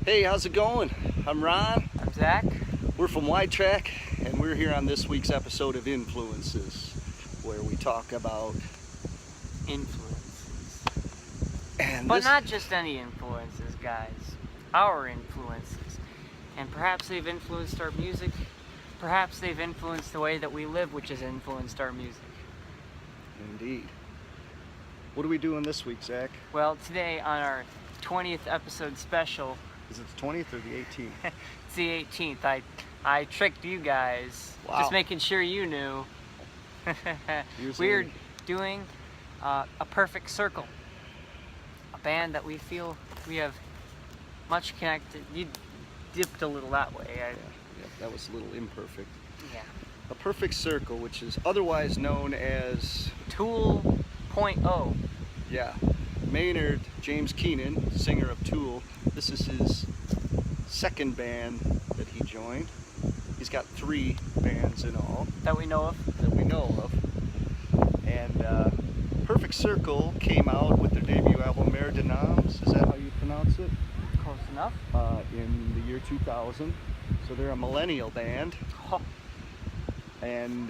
Hey, how's it going? I'm Ron. I'm Zach. We're from Widetrack, and we're here on this week's episode of Influences, where we talk about Influences. but not just any influences, guys. Our influences. And perhaps they've influenced our music. Perhaps they've influenced the way that we live, which has influenced our music. Indeed. What are we doing this week, Zach? Well, today on our 20th episode special, Is it the 20th or the 18th? it's the 18th. I tricked you guys. Wow. Just making sure you knew. Usually- We're doing a perfect circle. A band that we feel we have much connected. You dipped a little that way. Yeah, that was a little imperfect. Yeah. A perfect circle, which is otherwise known as, Tool .0. yeah, Maynard James Keenan, singer of Tool. This is his second band that he joined. He's got 3 bands in all That we know of. that we know of. And Perfect Circle came out with their debut album, Mare de Noms, is that how you pronounce it? Close enough. In the year 2000. So they're a millennial band. Oh, And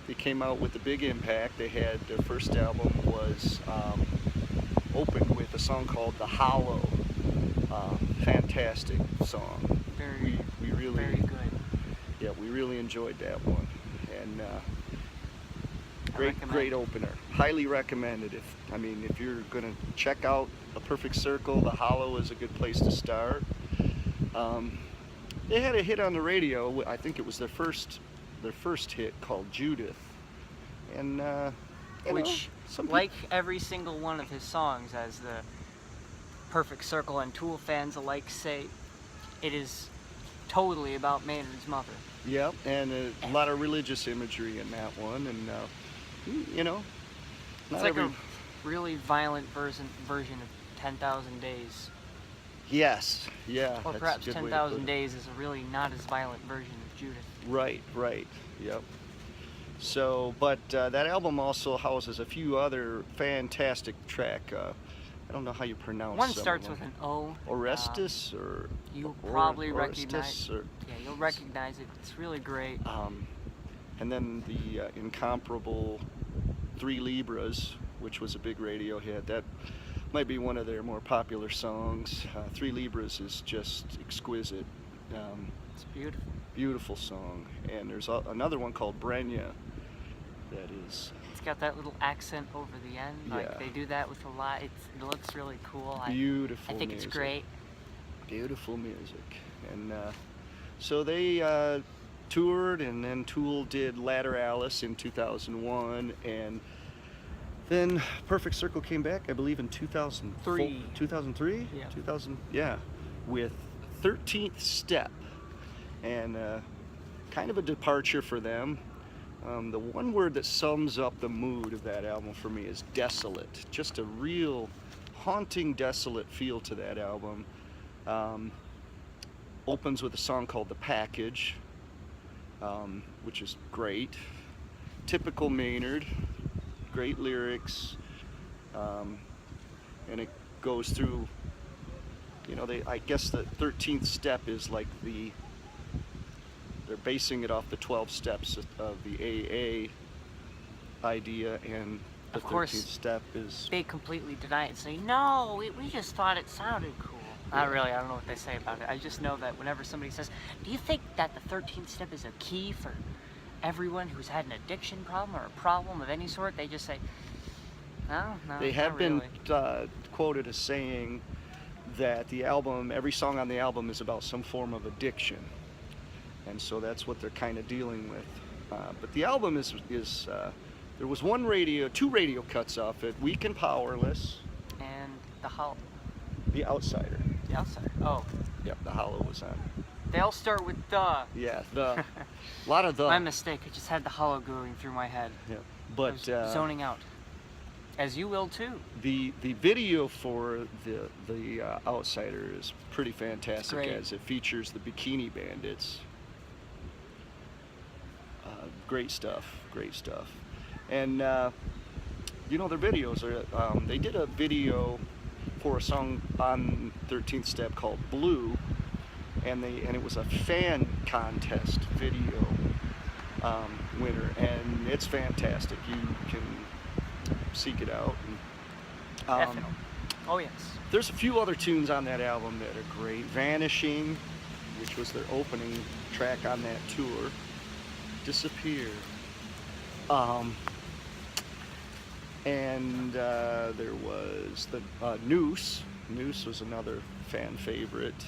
they came out with a big impact. They had their first album was opened with a song called The Hollow. Fantastic song. very, We really, very good. yeah, we really enjoyed that one. And I great recommend. opener. Highly recommended. If you're gonna check out A Perfect Circle, The Hollow is a good place to start. They had a hit on the radio. I think it was their first hit called Judith. And Which, some like every single one of his songs, as the Perfect Circle and Tool fans alike say, it is totally about Maynard's mother. yeah, and a lot of religious imagery in that one. And It's like a really violent version of 10,000 Days. yes, yeah. Or that's a perhaps good way to 10,000 put it. Days is a really not as violent version of Judith. Right, yep. So, but that album also houses a few other fantastic tracks. I don't know how you pronounce One some starts of with them. an O. Orestes, or You'll or- probably Orestes, recognize. or, Yeah, you'll recognize it. It's really great. and then the incomparable 3 Libras, which was a big radio hit. That might be one of their more popular songs. 3 Libras is just exquisite. It's beautiful. Beautiful song. And there's another one called Brenya that is, It's got that little accent over the end. Like Yeah. they do that with a lot. It looks really cool. beautiful I think music. it's great. Beautiful music. And so they toured, and then Tool did Lateralis in 2001, and then Perfect Circle came back, I believe, in 2003. 2003? Yeah. 2000, yeah, with 13th Step. And kind of a departure for them. The one word that sums up the mood of that album for me is desolate. Just a real haunting, desolate feel to that album. Opens with a song called The Package, which is great. Typical Maynard, great lyrics, and it goes through, I guess the 13th step is like they're basing it off the 12 steps of the AA idea, and the Of course, 13th step is, They completely deny it, saying, no, we just thought it sounded cool. Not Yeah. really, I don't know what they say about it. I just know that whenever somebody says, do you think that the 13th step is a key for everyone who's had an addiction problem or a problem of any sort? They just say, no, they have not been really. quoted as saying that every song on the album is about some form of addiction. And so that's what they're kind of dealing with. But the album is there was 2 radio cuts off it, Weak and Powerless, And The Outsider. the outside. Oh, Yep, The Hollow was on. they all start with the. Yeah, a lot of the. My mistake, I just had the hollow going through my head. Yeah, I but was zoning out. As you will too. the video for the Outsider is pretty fantastic, Great. as it features the Bikini Bandits. Great stuff. And their videos are. They did a video for a song on 13th Step called Blue, and it was a fan contest video winner, and it's fantastic. You can seek it out. And, Definitely. Oh yes. there's a few other tunes on that album that are great. Vanishing, which was their opening track on that tour. Disappear. And there was the Noose. Noose was another fan favorite.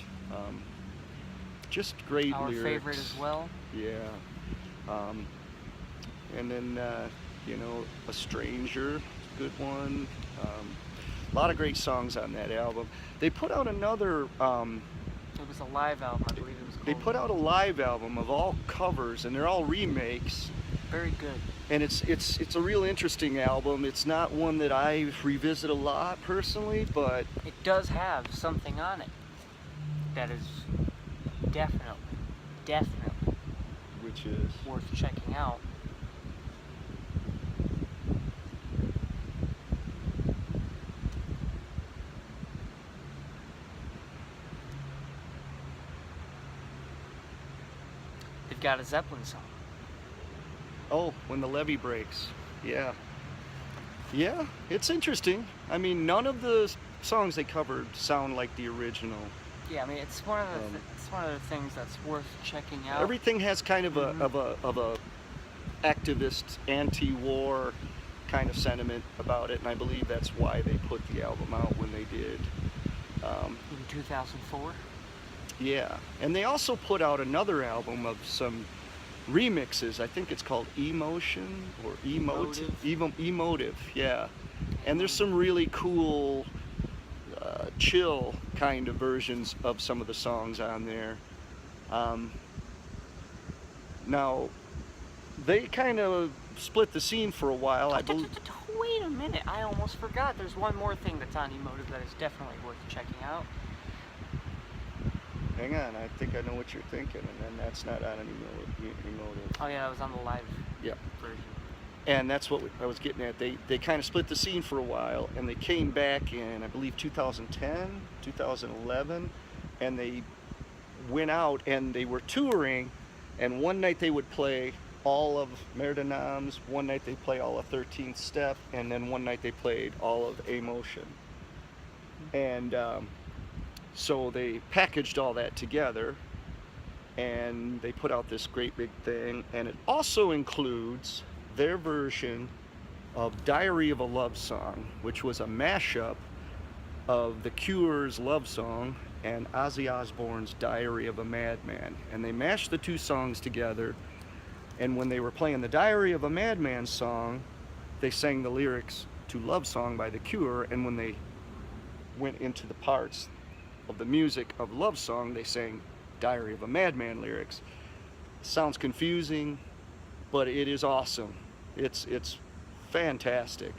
Just great Our lyrics. favorite as well. Yeah. And then, A Stranger, good one. A lot of great songs on that album. They put out another. It was a live album, I believe it was called. They put out a live album of all covers, and they're all remakes. Very good. And it's a real interesting album. It's not one that I revisit a lot personally, but It does have something on it that is definitely which is worth checking out. They've got a Zeppelin song. When the Levee Breaks. Yeah. Yeah, it's interesting. I mean, none of the songs they covered sound like the original. Yeah, I mean it's one of the things that's worth checking out. Everything has kind of a activist, anti-war kind of sentiment about it, and I believe that's why they put the album out when they did. In 2004. Yeah, and they also put out another album of some remixes. I think it's called Emotion or Emotive. Yeah, and there's some really cool, chill kind of versions of some of the songs on there. Now, they kind of split the scene for a while. I believe. Wait a minute, I almost forgot. There's one more thing that's on Emotive that is definitely worth checking out. Hang on, I think I know what you're thinking, and then that's not on an Emotive. Oh yeah, that was on the live version. And that's what I was getting at. They kind of split the scene for a while, and they came back in, I believe, 2010, 2011, and they went out and they were touring, and one night they would play all of Mer de Noms, one night they play all of 13th Step, and then one night they played all of Emotion. And so they packaged all that together, and they put out this great big thing, and it also includes their version of Diary of a Love Song, which was a mashup of The Cure's Love Song and Ozzy Osbourne's Diary of a Madman. And they mashed the two songs together, and when they were playing the Diary of a Madman song, they sang the lyrics to Love Song by The Cure, and when they went into the parts of the music of Love Song, they sang Diary of a Madman lyrics. Sounds confusing, but it is awesome. It's fantastic.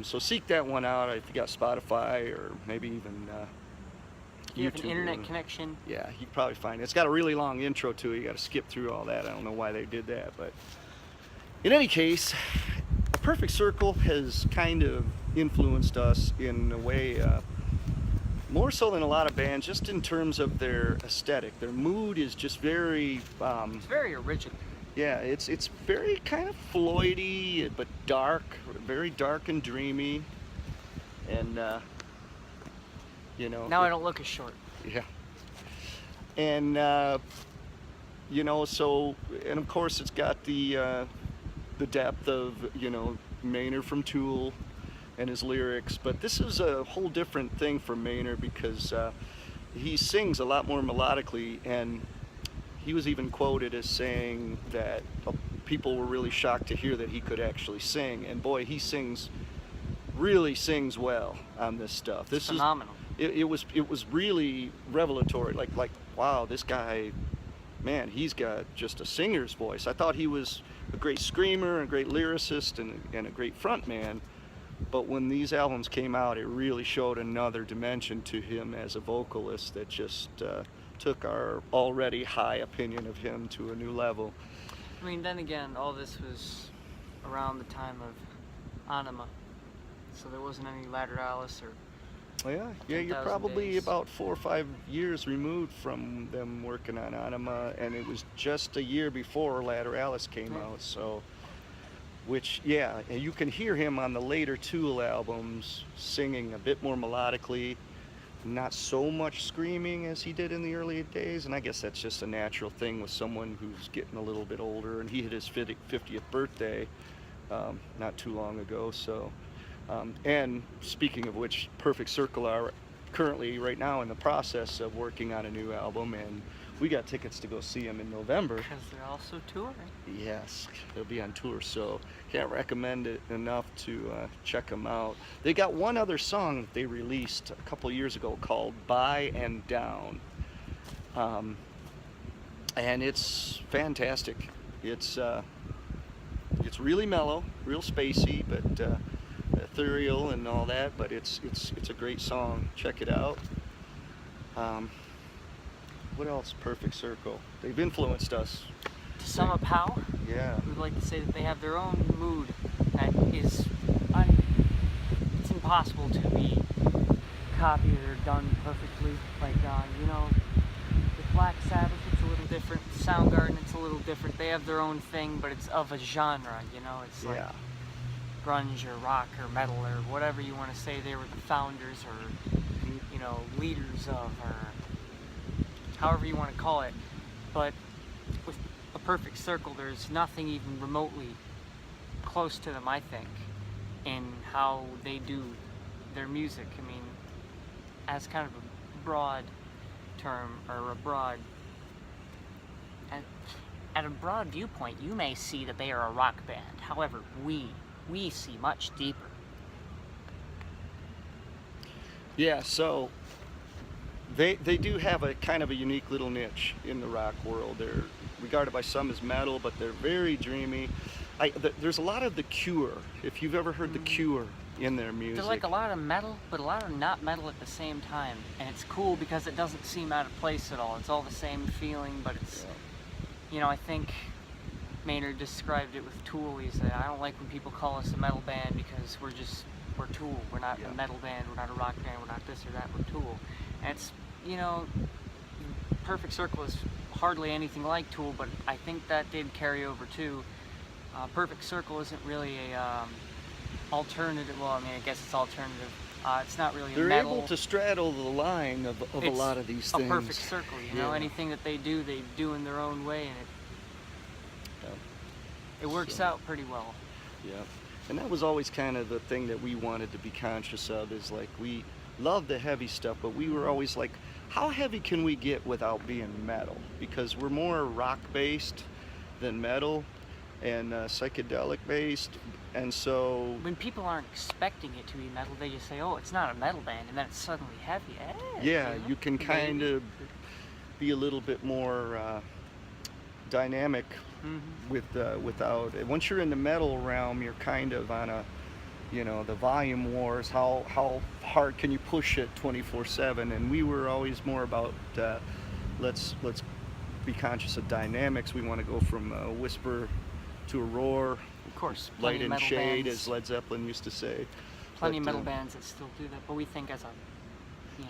So seek that one out if you got Spotify or maybe even If you have YouTube an internet or- connection, Yeah, you can probably find it. It's got a really long intro to it. You got to skip through all that. I don't know why they did that, but in any case, A Perfect Circle has kind of influenced us in a way, more so than a lot of bands, just in terms of their aesthetic. Their mood is just very, it's very original. yeah, it's very kind of Floydy, but dark, very dark and dreamy, and Now I don't look as short. yeah. And so, and of course it's got the depth of Maynard from Tool and his lyrics, but this is a whole different thing for Maynard because he sings a lot more melodically, and he was even quoted as saying that people were really shocked to hear that he could actually sing, and boy, he really sings well on this stuff. This Phenomenal. It was really revelatory. Like wow, this guy, man, he's got just a singer's voice. I thought he was a great screamer, a great lyricist, and a great frontman. But when these albums came out, it really showed another dimension to him as a vocalist that just took our already high opinion of him to a new level. I mean, then again, all this was around the time of Anima, so there wasn't any Lateralis or Yeah, yeah, you're 10,000 probably days. about 4 or 5 years removed from them working on Anima, and it was just a year before Lateralis came Yeah. out. So, which, yeah, and you can hear him on the later Tool albums singing a bit more melodically, not so much screaming as he did in the early days. And I guess that's just a natural thing with someone who's getting a little bit older. And he hit his 50th birthday not too long ago. So, and speaking of which, Perfect Circle are currently right now in the process of working on a new album, and we got tickets to go see them in November. Because they're also touring. Yes, they'll be on tour, so can't recommend it enough to check them out. They got one other song that they released a couple years ago called "By and Down," and it's fantastic. It's really mellow, real spacey, but ethereal and all that. But it's a great song. Check it out. What else? Perfect Circle. They've influenced us. To sum up how, Yeah. we would like to say that they have their own mood that is, it's impossible to be copied or done perfectly. Like, with Black Sabbath, it's a little different. Soundgarden, it's a little different. They have their own thing, but it's of a genre, It's like Yeah. grunge or rock or metal or whatever you want to say. They were the founders or, leaders of, or however you want to call it. But with a Perfect Circle, there's nothing even remotely close to them, I think, in how they do their music. I mean, as kind of a broad term, or a broad, at a broad viewpoint, you may see that they are a rock band. However, we see much deeper. Yeah, so they do have a kind of a unique little niche in the rock world. They're regarded by some as metal, but they're very dreamy. There's a lot of The Cure, if you've ever heard The Cure in their music. They're like a lot of metal, but a lot of not metal at the same time. And it's cool because it doesn't seem out of place at all. It's all the same feeling, but it's, I think Maynard described it with Tool. He said, I don't like when people call us a metal band because we're Tool. We're not a metal band, we're not a rock band, we're not this or that, we're Tool. And it's, Perfect Circle is hardly anything like Tool, but I think that did carry over too. Perfect Circle isn't really a alternative, well, I mean, I guess it's alternative. It's not really They're metal. able to straddle the line of a lot of these things. A perfect circle, anything that they do in their own way, and it works out pretty well. Yeah, and that was always kind of the thing that we wanted to be conscious of, is like, we love the heavy stuff, but we were always like, how heavy can we get without being metal? Because we're more rock based than metal, and psychedelic based, and so when people aren't expecting it to be metal, they just say, oh, it's not a metal band, and then it's suddenly heavy. Yeah, you can kind of be a little bit more dynamic without. Once you're in the metal realm, you're kind of on a, the volume wars. How hard can you push it 24/7? And we were always more about let's be conscious of dynamics. We want to go from a whisper to a roar. Of course, light and shade, bands, as Led Zeppelin used to say. Plenty of metal bands that still do that, but we think as a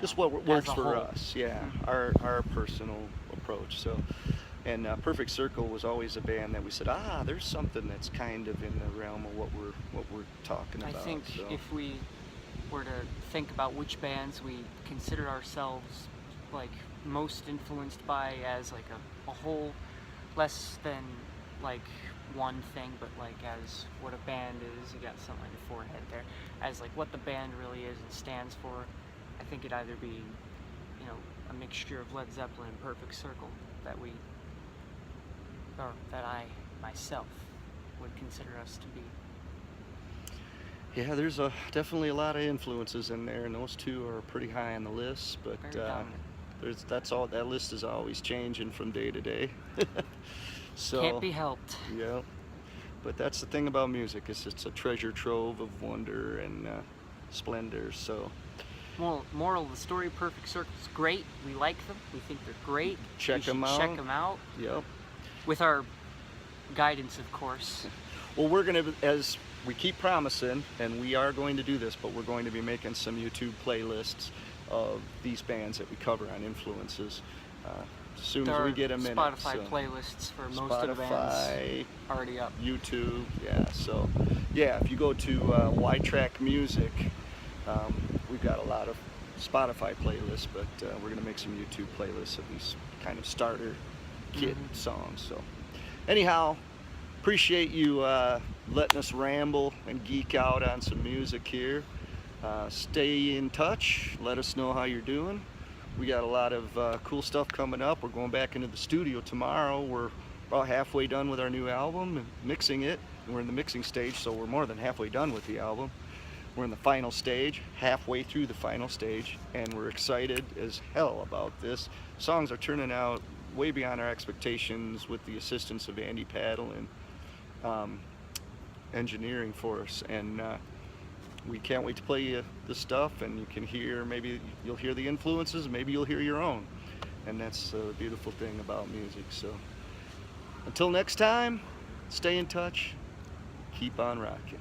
just what works for whole. us, our personal approach. So, and Perfect Circle was always a band that we said, there's something that's kind of in the realm of what we're talking about. I think if we were to think about which bands we consider ourselves like most influenced by as like a whole, less than like one thing, but like as what a band is, you got something on your forehead there, as like what the band really is and stands for, I think it'd either be, a mixture of Led Zeppelin and Perfect Circle that I myself would consider us to be. Yeah, there's definitely a lot of influences in there, and those two are pretty high on the list. But that list is always changing from day to day. So can't be helped. Yeah, but that's the thing about music, is it's a treasure trove of wonder and splendor. So moral of the story: Perfect Circle's great. We like them. We think they're great. Check them out. Check them out. Yep. With our guidance, of course. Well, we're gonna, as we keep promising, and we are going to do this, but we're going to be making some YouTube playlists of these bands that we cover on influences as soon There as we are get a minute. Spotify So, playlists for most of the bands Spotify, already up. YouTube, yeah. So, yeah, if you go to Widetrack Music, we've got a lot of Spotify playlists, but we're gonna make some YouTube playlists of these kind of starter kit songs. So, anyhow, appreciate you letting us ramble and geek out on some music here. Stay in touch. Let us know how you're doing. We got a lot of cool stuff coming up. We're going back into the studio tomorrow. We're about halfway done with our new album and mixing it. We're in the mixing stage, so we're more than halfway done with the album. We're in the final stage, halfway through the final stage, and we're excited as hell about this. Songs are turning out way beyond our expectations with the assistance of Andy Paddle and engineering for us. And we can't wait to play you the stuff, and you can hear, maybe you'll hear the influences, maybe you'll hear your own. And that's the beautiful thing about music. So until next time, stay in touch, keep on rocking.